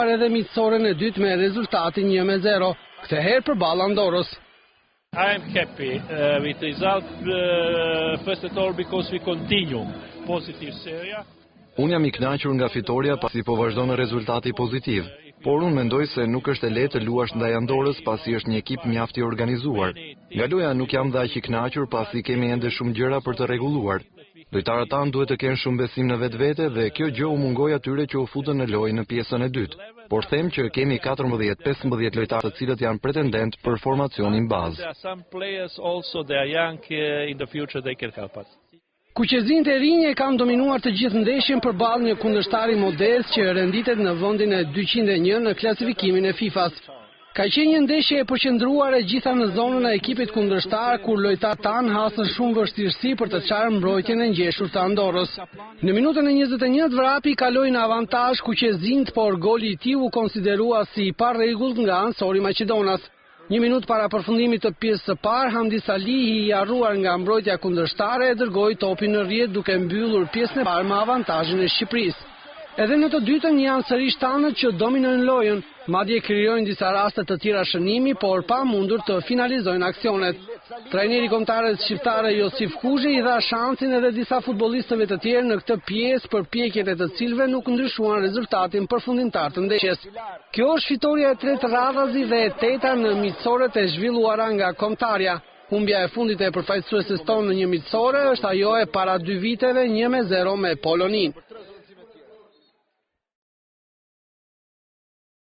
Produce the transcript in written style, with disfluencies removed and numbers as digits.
Edhe miqësoren e dytë me rezultatin 1-0, këtë herë përballë Andorrës. I am happy with the result, first of all because we continue positive serie. Unë jam I kënaqur nga fitoria pasi po vazhdon rezultati pozitiv, por unë mendoj se nuk është e lehtë të luash ndaj Andorrës pasi është një ekip mjaft I organizuar. Nga loja nuk jam dhe aq I kënaqur pasi kemi ende shumë gjëra për të rregulluar. Lojtarët tanë duhet të kenë shumë besim në vetvete dhe kjo gjë u mungoi atyre që u futën në lojë në pjesën e dytë. Por them që kemi 14-15 lojtarë të cilët janë pretendent për formacionin bazë. Kuqezinjtë e rinj kanë dominuar të gjithë ndeshjen përballë një kundërshtari modest që renditet në vendin e 201 në klasifikimin e FIFA-s. Ka qenë një ndeshje e përqendruar e gjitha në zonën e ekipit kundërshtar, kur lojtarët tanë hasën shumë vështirësi për të çarë mbrojtjen e ngjeshur të Andorrës. Në minutën e 21 Vrapi kaloi në avantazh kuqezinjt, por goli I tij u konsiderua si I parregullt nga ansori Maqedonas. Një minutë para përfundimit të pjesës së parë, Hamdi Salihi I harruar nga mbrojtja kundërshtare e dërgoi topin në rrjet duke mbyllur pjesën e parë me avantazhin e Shqipërisë. Edhe në të dytën janë sërish tanët që dominojnë lojën, madje krijojnë disa raste të tjera shënimi, por pa mundur të finalizojnë aksionet. Trajneri kombëtarës shqiptare Josif Kuzhi I dha shansin edhe disa futbollistëve të tjerë në këtë pjesë, përpjekjet e të cilëve nuk ndryshuan rezultatin përfundimtar të ndeshjes. Kjo është fitoria e tretë radhazi dhe e teta në miqësoret e zhvilluara nga kombëtarja. Humbja e fundit e përfaqësueses tonë në një miqësore është ajo e para 2 viteve 1-0 me Polonin.